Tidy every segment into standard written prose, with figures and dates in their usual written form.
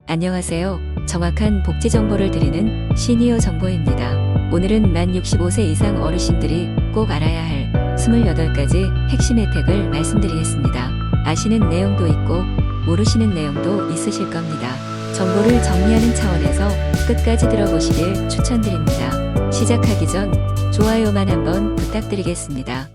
안녕하세요. 정확한 복지 정보를 드리는 시니어 정보입니다. 오늘은 만 65세 이상 어르신들이 꼭 알아야 할 28가지 핵심 혜택을 말씀드리겠습니다. 아시는 내용도 있고 모르시는 내용도 있으실 겁니다. 정보를 정리하는 차원에서 끝까지 들어보시길 추천드립니다. 시작하기 전 좋아요만 한번 부탁드리겠습니다.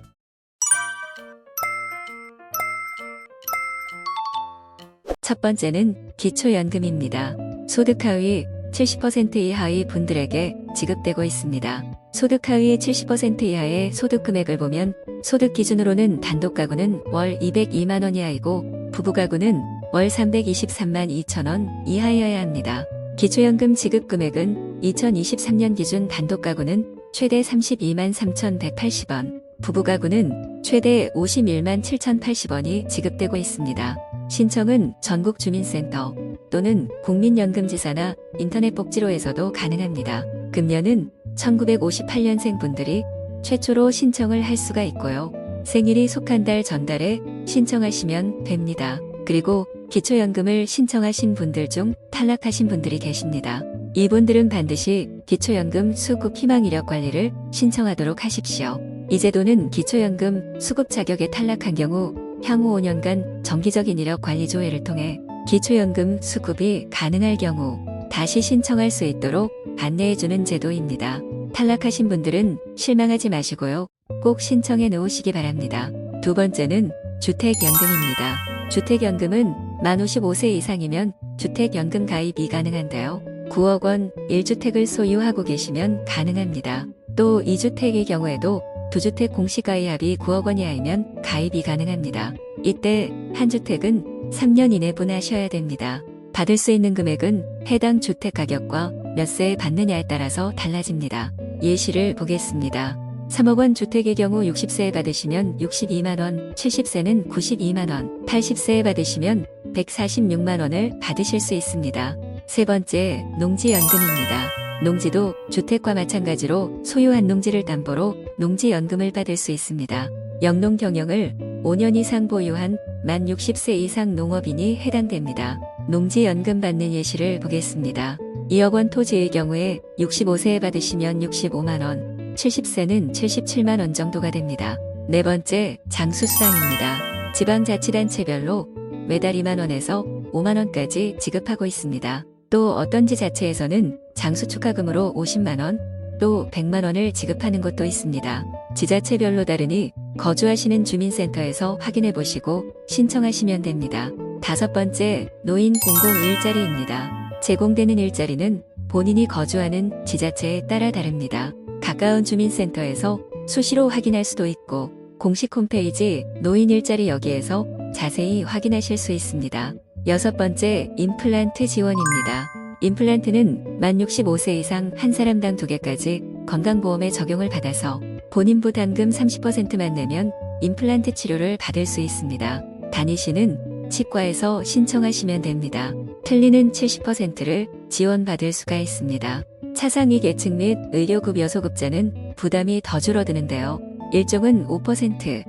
첫 번째는 기초연금입니다. 소득 하위 70% 이하의 분들에게 지급되고 있습니다. 소득 하위 70% 이하의 소득 금액을 보면 소득 기준으로는 단독 가구는 월 202만 원 이하이고 부부 가구는 월 323만 2천 원 이하여야 합니다. 기초연금 지급 금액은 2023년 기준 단독 가구는 최대 32만 3,180원, 부부 가구는 최대 51만 7,080원이 지급되고 있습니다. 신청은 전국주민센터 또는 국민연금지사나 인터넷 복지로에서도 가능합니다. 급여는 1958년생 분들이 최초로 신청을 할 수가 있고요. 생일이 속한 달 전달에 신청하시면 됩니다. 그리고 기초연금을 신청하신 분들 중 탈락하신 분들이 계십니다. 이분들은 반드시 기초연금 수급 희망 이력 관리를 신청하도록 하십시오. 이 제도는 기초연금 수급 자격에 탈락한 경우 향후 5년간 정기적인 이력 관리 조회를 통해 기초연금 수급이 가능할 경우 다시 신청할 수 있도록 안내해주는 제도입니다. 탈락하신 분들은 실망하지 마시고요. 꼭 신청해 놓으시기 바랍니다. 두 번째는 주택연금입니다. 주택연금은 만 55세 이상이면 주택연금 가입이 가능한데요. 9억 원 1주택을 소유하고 계시면 가능합니다. 또 2주택의 경우에도 2주택 공시가입이 9억 원 이하이면 가입이 가능합니다. 이때 한 주택은 3년 이내 분하셔야 됩니다. 받을 수 있는 금액은 해당 주택 가격과 몇 세에 받느냐에 따라서 달라집니다. 예시를 보겠습니다. 3억 원 주택의 경우 60세에 받으시면 62만 원, 70세는 92만 원, 80세에 받으시면 146만 원을 받으실 수 있습니다. 세 번째, 농지연금입니다. 농지도 주택과 마찬가지로 소유한 농지를 담보로 농지연금을 받을 수 있습니다. 영농 경영을 5년 이상 보유한 만 60세 이상 농업인이 해당됩니다. 농지연금 받는 예시를 보겠습니다. 2억 원 토지의 경우에 65세에 받으시면 65만 원, 70세는 77만 원 정도가 됩니다. 네 번째, 장수수당입니다. 지방자치단체별로 매달 2만 원에서 5만 원까지 지급하고 있습니다. 또 어떤 지자체에서는 장수축하금으로 50만 원, 또 100만 원을 지급하는 곳도 있습니다. 지자체별로 다르니 거주하시는 주민센터에서 확인해 보시고 신청하시면 됩니다. 다섯 번째, 노인 공공 일자리입니다. 제공되는 일자리는 본인이 거주하는 지자체에 따라 다릅니다. 가까운 주민센터에서 수시로 확인할 수도 있고 공식 홈페이지 노인 일자리 여기에서 자세히 확인하실 수 있습니다. 여섯 번째, 임플란트 지원입니다. 임플란트는 만 65세 이상 한 사람당 2개까지 건강보험에 적용을 받아서 본인 부담금 30%만 내면 임플란트 치료를 받을 수 있습니다. 다니시는 치과에서 신청하시면 됩니다. 틀리는 70%를 지원받을 수가 있습니다. 차상위 계층 및 의료급여 소급자는 부담이 더 줄어드는데요. 1종은 5%,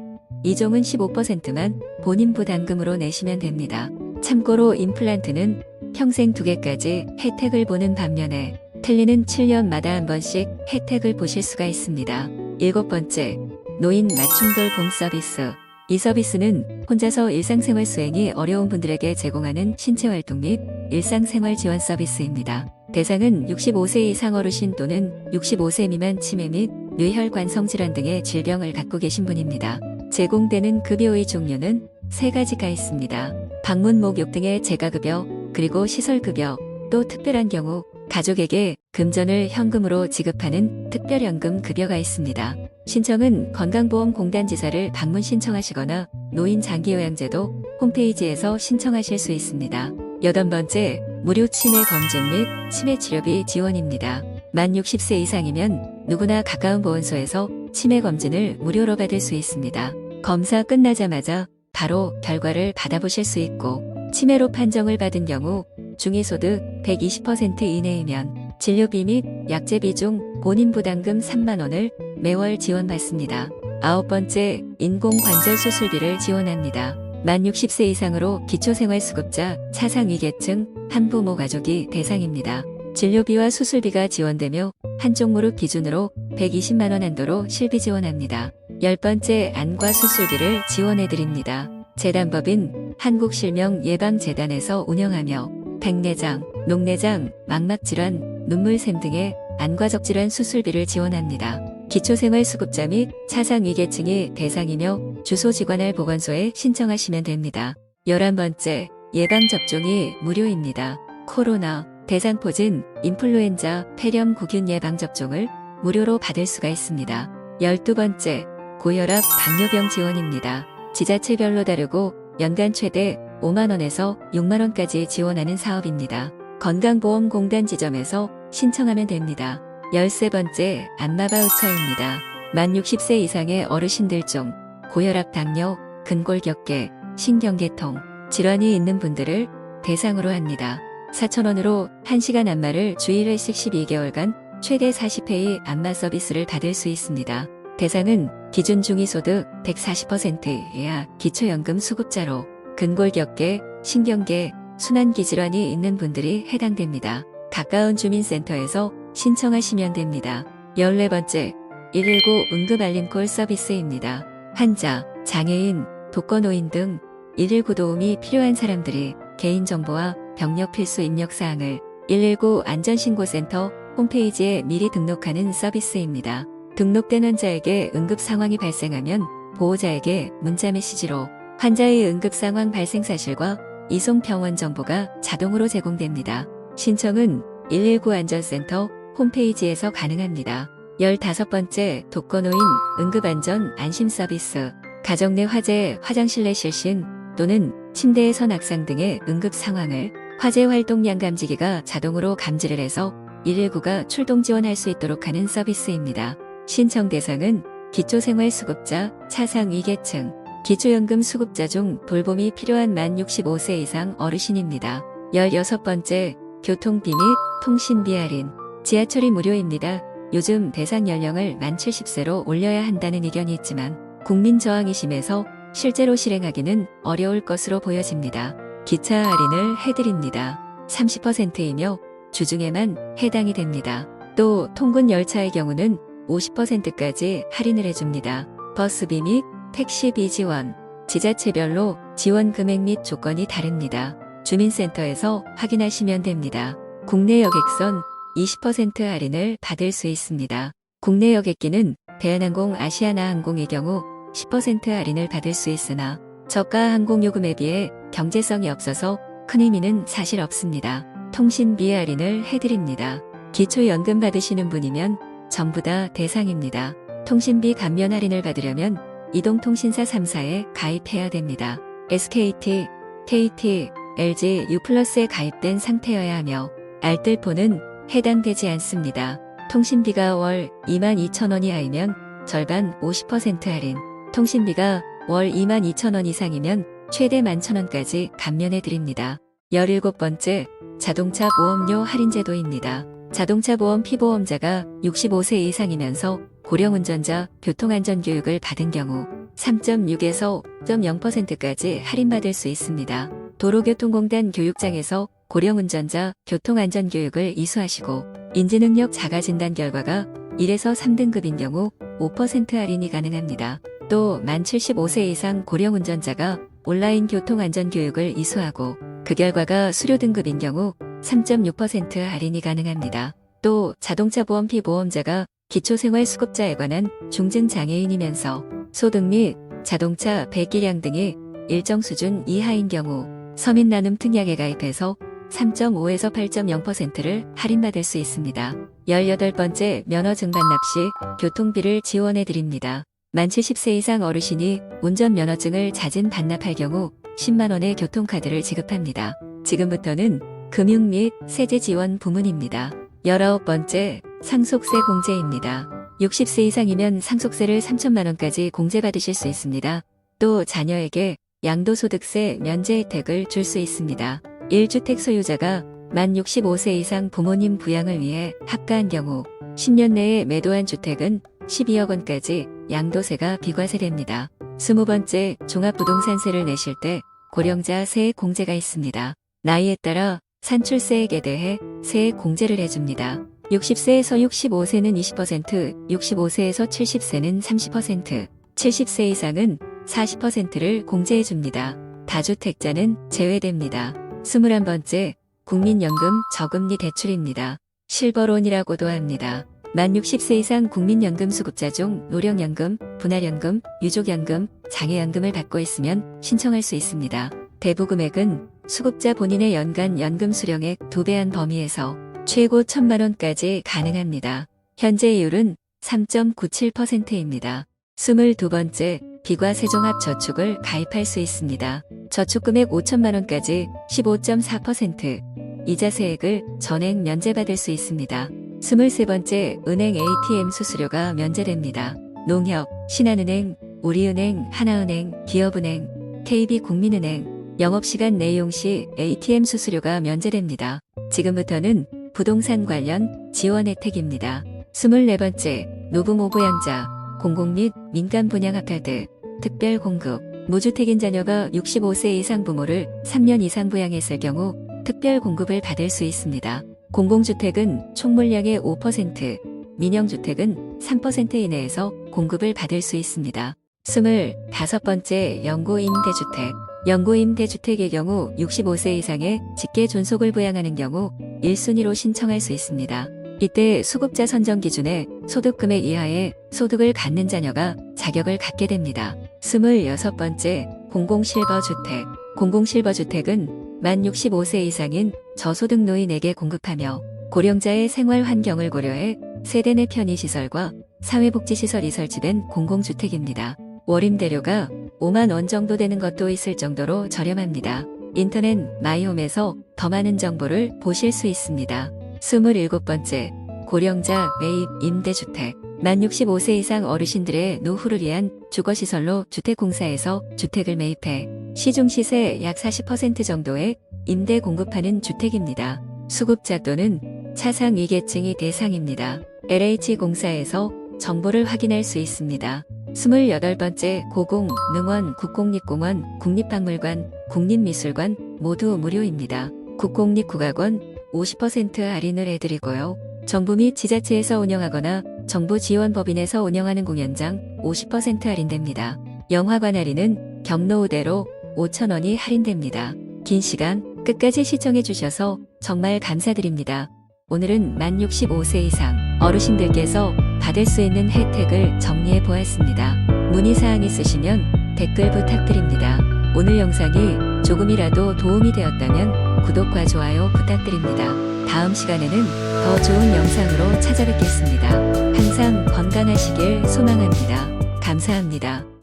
2종은 15%만 본인 부담금으로 내시면 됩니다. 참고로 임플란트는 평생 2개까지 혜택을 보는 반면에 틀리는 7년마다 한 번씩 혜택을 보실 수가 있습니다. 일곱 번째, 노인 맞춤돌봄 서비스. 이 서비스는 혼자서 일상생활 수행이 어려운 분들에게 제공하는 신체활동 및 일상생활 지원 서비스입니다. 대상은 65세 이상 어르신 또는 65세 미만 치매 및 뇌혈관성질환 등의 질병을 갖고 계신 분입니다. 제공되는 급여의 종류는 3가지가 있습니다. 방문 목욕 등의 재가급여, 그리고 시설급여, 또 특별한 경우 가족에게 금전을 현금으로 지급하는 특별연금 급여가 있습니다. 신청은 건강보험공단지사를 방문 신청하시거나 노인장기요양제도 홈페이지에서 신청하실 수 있습니다. 여덟 번째, 무료 치매 검진 및 치매 치료비 지원입니다. 만 60세 이상이면 누구나 가까운 보건소에서 치매 검진을 무료로 받을 수 있습니다. 검사 끝나자마자 바로 결과를 받아보실 수 있고 치매로 판정을 받은 경우 중위소득 120% 이내이면 진료비 및 약제비 중 본인 부담금 3만 원을 매월 지원받습니다. 아홉 번째, 인공관절 수술비를 지원합니다. 만 60세 이상으로 기초생활수급자, 차상위계층, 한부모 가족이 대상입니다. 진료비와 수술비가 지원되며 한쪽 무릎 기준으로 120만원 한도로 실비 지원합니다. 10번째 안과 수술비를 지원해드립니다. 재단법인 한국실명예방재단에서 운영하며 백내장, 녹내장, 망막질환, 눈물샘 등의 안과적 질환 수술비를 지원합니다. 기초생활수급자 및 차상위계층이 대상이며 주소지관할 보건소에 신청하시면 됩니다. 11번째, 예방접종이 무료입니다. 코로나, 대상포진, 인플루엔자, 폐렴 구균 예방접종을 무료로 받을 수가 있습니다. 12번째, 고혈압, 당뇨병 지원입니다. 지자체별로 다르고 연간 최대 5만원에서 6만원까지 지원하는 사업입니다. 건강보험공단 지점에서 신청하면 됩니다. 13번째, 안마바우처입니다. 만 60세 이상의 어르신들 중 고혈압, 당뇨, 근골격계, 신경계통, 질환이 있는 분들을 대상으로 합니다. 4,000원으로 1시간 안마를 주일 회씩 12개월간 최대 40회의 안마 서비스를 받을 수 있습니다. 대상은 기준 중위소득 140% 이하 기초연금 수급자로 근골격계, 신경계, 순환기 질환이 있는 분들이 해당됩니다. 가까운 주민센터에서 신청하시면 됩니다. 14번째, 119 응급알림콜 서비스입니다. 환자, 장애인, 독거노인 등 119 도움이 필요한 사람들이 개인정보와 병력 필수 입력사항을 119 안전신고센터 홈페이지에 미리 등록하는 서비스입니다. 등록된 환자에게 응급 상황이 발생하면 보호자에게 문자 메시지로 환자의 응급 상황 발생 사실과 이송 병원 정보가 자동으로 제공됩니다. 신청은 119 안전센터 홈페이지에서 가능합니다. 15번째, 독거노인 응급안전 안심 서비스. 가정 내 화재, 화장실 내 실신 또는 침대에서 낙상 등의 응급 상황을 화재 활동량 감지기가 자동으로 감지를 해서 119가 출동 지원할 수 있도록 하는 서비스입니다. 신청 대상은 기초생활수급자, 차상위계층, 기초연금 수급자 중 돌봄이 필요한 만 65세 이상 어르신입니다. 16번째, 교통비 및 통신비 할인. 지하철이 무료입니다. 요즘 대상 연령을 만 70세로 올려야 한다는 의견이 있지만 국민 저항이 심해서 실제로 실행하기는 어려울 것으로 보여집니다. 기차 할인을 해드립니다. 30%이며 주중에만 해당이 됩니다. 또 통근 열차의 경우는 50%까지 할인을 해줍니다. 버스비 및 택시비 지원, 지자체별로 지원 금액 및 조건이 다릅니다. 주민센터에서 확인하시면 됩니다. 국내 여객선 20% 할인을 받을 수 있습니다. 국내 여객기는 대한항공, 아시아나항공의 경우 10% 할인을 받을 수 있으나 저가 항공요금에 비해 경제성이 없어서 큰 의미는 사실 없습니다. 통신비 할인을 해드립니다. 기초연금 받으시는 분이면 전부 다 대상입니다. 통신비 감면 할인을 받으려면 이동통신사 3사에 가입해야 됩니다. SKT, KT, LG, U+에 가입된 상태여야 하며 알뜰폰은 해당되지 않습니다. 통신비가 월 22,000원 이하이면 절반 50% 할인, 통신비가 월 22,000원 이상이면 최대 11,000원까지 감면해드립니다. 17번째, 자동차 보험료 할인 제도입니다. 자동차 보험 피보험자가 65세 이상이면서 고령운전자 교통안전교육을 받은 경우 3.6에서 5.0%까지 할인받을 수 있습니다. 도로교통공단 교육장에서 고령운전자 교통안전교육을 이수하시고 인지능력 자가진단 결과가 1에서 3등급인 경우 5% 할인이 가능합니다. 또 만 75세 이상 고령운전자가 온라인 교통안전교육을 이수하고 그 결과가 수료 등급인 경우 3.6% 할인이 가능합니다. 또 자동차 보험 피보험자가 기초생활수급자에 관한 중증장애인이면서 소득 및 자동차 배기량 등이 일정 수준 이하인 경우 서민나눔 특약에 가입해서 3.5에서 8.0%를 할인받을 수 있습니다. 18번째, 면허증 반납 시 교통비를 지원해드립니다. 만 70세 이상 어르신이 운전면허증을 자진 반납할 경우 10만원의 교통카드를 지급합니다. 지금부터는 금융 및 세제 지원 부문입니다. 19번째, 상속세 공제입니다. 60세 이상이면 상속세를 3천만원까지 공제받으실 수 있습니다. 또 자녀에게 양도소득세 면제 혜택을 줄 수 있습니다. 1주택 소유자가 만 65세 이상 부모님 부양을 위해 합가한 경우 10년 내에 매도한 주택은 12억 원까지 양도세가 비과세됩니다. 20번째, 종합부동산세를 내실 때 고령자 세액 공제가 있습니다. 나이에 따라 산출세액에 대해 세액 공제를 해줍니다. 60세에서 65세는 20%, 65세에서 70세는 30%, 70세 이상은 40%를 공제해줍니다. 다주택자는 제외됩니다. 21번째, 국민연금 저금리 대출입니다. 실버론이라고도 합니다. 만 60세 이상 국민연금 수급자 중 노령연금, 분할연금, 유족연금, 장애연금을 받고 있으면 신청할 수 있습니다. 대부 금액은 수급자 본인의 연간 연금 수령액 2배 한 범위에서 최고 1,000만원까지 가능합니다. 현재 이율은 3.97%입니다. 22번째, 비과세종합저축을 가입할 수 있습니다. 저축금액 5천만원까지 15.4% 이자세액을 전액 면제받을 수 있습니다. 23번째, 은행 ATM 수수료가 면제됩니다. 농협, 신한은행, 우리은행, 하나은행, 기업은행, KB국민은행, 영업시간 내용 시 ATM 수수료가 면제됩니다. 지금부터는 부동산 관련 지원 혜택입니다. 24번째, 노부모부양자, 공공 및 민간 분양합할 때 특별 공급, 무주택인 자녀가 65세 이상 부모를 3년 이상 부양했을 경우 특별 공급을 받을 수 있습니다. 공공주택은 총 물량의 5%, 민영주택은 3% 이내에서 공급을 받을 수 있습니다. 25번째, 영구임대주택. 영구임대주택의 경우 65세 이상의 직계 존속을 부양하는 경우 1순위로 신청할 수 있습니다. 이때 수급자 선정 기준에 소득금액 이하의 소득을 갖는 자녀가 자격을 갖게 됩니다. 26번째, 공공실버주택. 공공실버주택은 만 65세 이상인 저소득 노인에게 공급하며 고령자의 생활 환경을 고려해 세대 내 편의시설과 사회복지시설이 설치된 공공주택입니다. 월임대료가 5만 원 정도 되는 것도 있을 정도로 저렴합니다. 인터넷 마이홈에서 더 많은 정보를 보실 수 있습니다. 27번째, 고령자 매입 임대주택. 만 65세 이상 어르신들의 노후를 위한 주거시설로 주택공사에서 주택을 매입해 시중시세 약 40% 정도의 임대 공급하는 주택입니다. 수급자 또는 차상위계층이 대상입니다. LH공사에서 정보를 확인할 수 있습니다. 28번째, 고공, 능원, 국공립공원, 국립박물관, 국립미술관 모두 무료입니다. 국공립국악원 50% 할인을 해드리고요. 정부 및 지자체에서 운영하거나 정부 지원법인에서 운영하는 공연장 50% 할인됩니다. 영화관 할인은 경로우대로 5,000원이 할인됩니다. 긴 시간 끝까지 시청해주셔서 정말 감사드립니다. 오늘은 만 65세 이상 어르신들께서 받을 수 있는 혜택을 정리해 보았습니다. 문의사항 있으시면 댓글 부탁드립니다. 오늘 영상이 조금이라도 도움이 되었다면 구독과 좋아요 부탁드립니다. 다음 시간에는 더 좋은 영상으로 찾아뵙겠습니다. 항상 건강하시길 소망합니다. 감사합니다.